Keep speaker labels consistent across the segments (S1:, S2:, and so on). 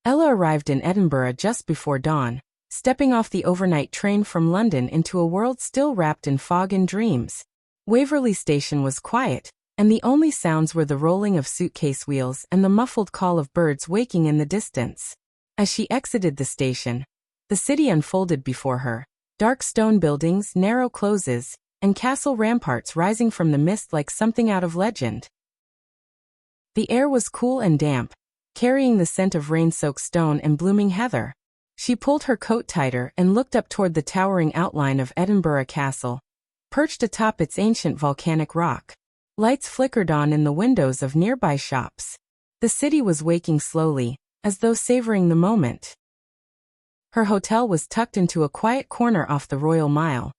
S1: Ella arrived in Edinburgh just before dawn, stepping off the overnight train from London into a world still wrapped in fog and dreams. Waverley Station was quiet, and the only sounds were the rolling of suitcase wheels and the muffled call of birds waking in the distance. As she exited the station, the city unfolded before her, dark stone buildings, narrow closes, and castle ramparts rising from the mist like something out of legend. The air was cool and damp, carrying the scent of rain-soaked stone and blooming heather. She pulled her coat tighter and looked up toward the towering outline of Edinburgh Castle, perched atop its ancient volcanic rock. Lights flickered on in the windows of nearby shops. The city was waking slowly, as though savoring the moment. Her hotel was tucked into a quiet corner off the Royal Mile,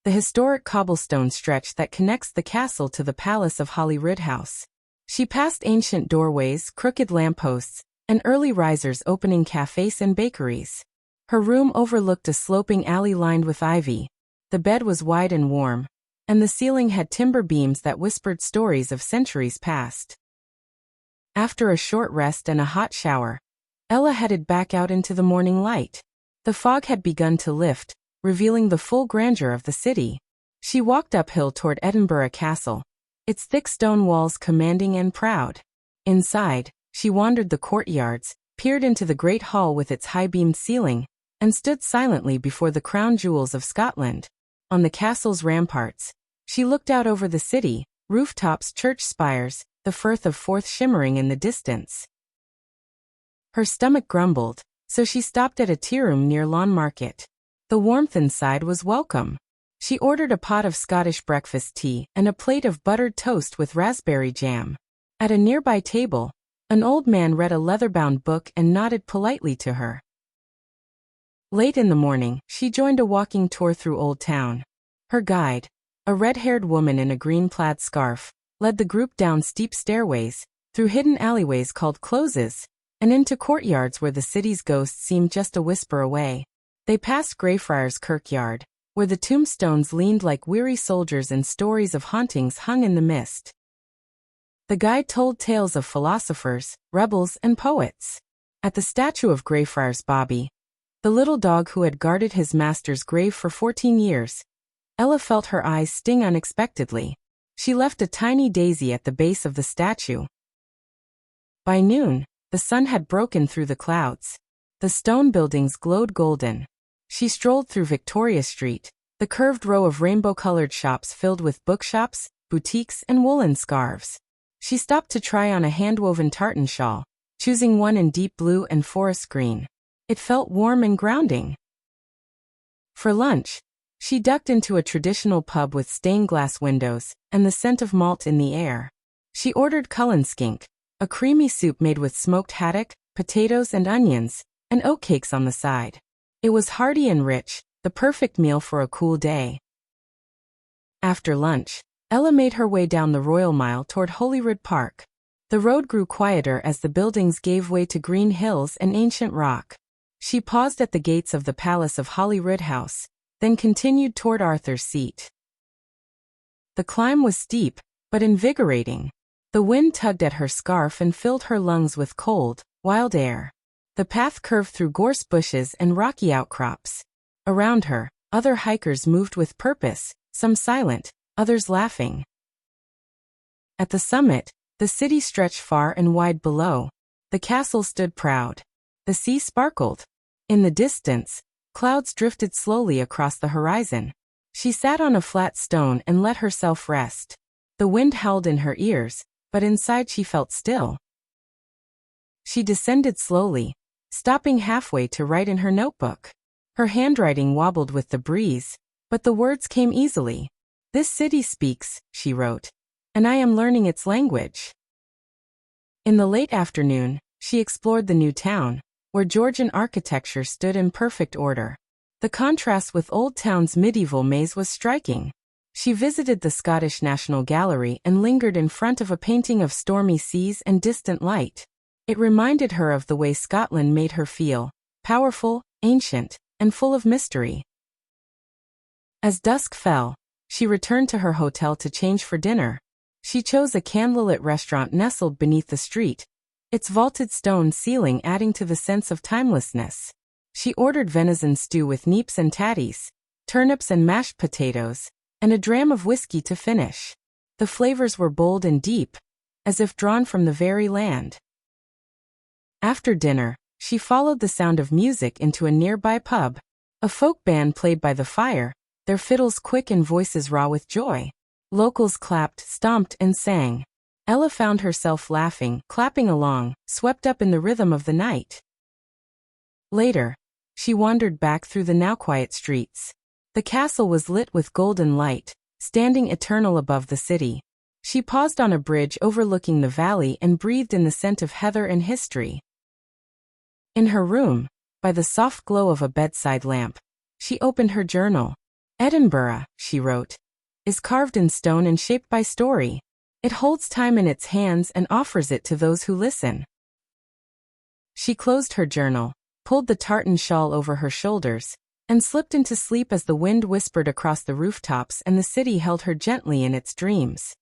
S1: the historic cobblestone stretch that connects the castle to the palace of Holyrood House. She passed ancient doorways, crooked lampposts, and early risers opening cafes and bakeries. Her room overlooked a sloping alley lined with ivy. The bed was wide and warm, and the ceiling had timber beams that whispered stories of centuries past. After a short rest and a hot shower, Ella headed back out into the morning light. The fog had begun to lift, revealing the full grandeur of the city. She walked uphill toward Edinburgh Castle, its thick stone walls commanding and proud. Inside, she wandered the courtyards, peered into the great hall with its high-beamed ceiling, and stood silently before the crown jewels of Scotland. On the castle's ramparts, she looked out over the city, rooftops, church spires, the Firth of Forth shimmering in the distance. Her stomach grumbled, so she stopped at a tea room near Lawn Market. The warmth inside was welcome. She ordered a pot of Scottish breakfast tea and a plate of buttered toast with raspberry jam. At a nearby table, an old man read a leather-bound book and nodded politely to her. Late in the morning, she joined a walking tour through Old Town. Her guide, a red-haired woman in a green plaid scarf, led the group down steep stairways, through hidden alleyways called closes, and into courtyards where the city's ghosts seemed just a whisper away. They passed Greyfriars Kirkyard, where the tombstones leaned like weary soldiers and stories of hauntings hung in the mist. The guide told tales of philosophers, rebels, and poets. At the statue of Greyfriars Bobby, the little dog who had guarded his master's grave for 14 years, Ella felt her eyes sting unexpectedly. She left a tiny daisy at the base of the statue. By noon, the sun had broken through the clouds. The stone buildings glowed golden. She strolled through Victoria Street, the curved row of rainbow-colored shops filled with bookshops, boutiques, and woolen scarves. She stopped to try on a hand-woven tartan shawl, choosing one in deep blue and forest green. It felt warm and grounding. For lunch, she ducked into a traditional pub with stained-glass windows and the scent of malt in the air. She ordered cullen skink, a creamy soup made with smoked haddock, potatoes and onions, and oatcakes on the side. It was hearty and rich, the perfect meal for a cool day. After lunch, Ella made her way down the Royal Mile toward Holyrood Park. The road grew quieter as the buildings gave way to green hills and ancient rock. She paused at the gates of the palace of Holyrood House, then continued toward Arthur's Seat. The climb was steep, but invigorating. The wind tugged at her scarf and filled her lungs with cold, wild air. The path curved through gorse bushes and rocky outcrops. Around her, other hikers moved with purpose, some silent, others laughing. At the summit, the city stretched far and wide below. The castle stood proud. The sea sparkled. In the distance, clouds drifted slowly across the horizon. She sat on a flat stone and let herself rest. The wind howled in her ears, but inside she felt still. She descended slowly, stopping halfway to write in her notebook. Her handwriting wobbled with the breeze, but the words came easily. "This city speaks," she wrote, "and I am learning its language." In the late afternoon, she explored the new town, where Georgian architecture stood in perfect order. The contrast with Old Town's medieval maze was striking. She visited the Scottish National Gallery and lingered in front of a painting of stormy seas and distant light. It reminded her of the way Scotland made her feel, powerful, ancient, and full of mystery. As dusk fell, she returned to her hotel to change for dinner. She chose a candlelit restaurant nestled beneath the street, its vaulted stone ceiling adding to the sense of timelessness. She ordered venison stew with neeps and tatties, turnips and mashed potatoes, and a dram of whiskey to finish. The flavors were bold and deep, as if drawn from the very land. After dinner, she followed the sound of music into a nearby pub. A folk band played by the fire, their fiddles quick and voices raw with joy. Locals clapped, stomped, and sang. Ella found herself laughing, clapping along, swept up in the rhythm of the night. Later, she wandered back through the now quiet streets. The castle was lit with golden light, standing eternal above the city. She paused on a bridge overlooking the valley and breathed in the scent of heather and history. In her room, by the soft glow of a bedside lamp, she opened her journal. Edinburgh, she wrote, is carved in stone and shaped by story. It holds time in its hands and offers it to those who listen. She closed her journal, pulled the tartan shawl over her shoulders, and slipped into sleep as the wind whispered across the rooftops and the city held her gently in its dreams.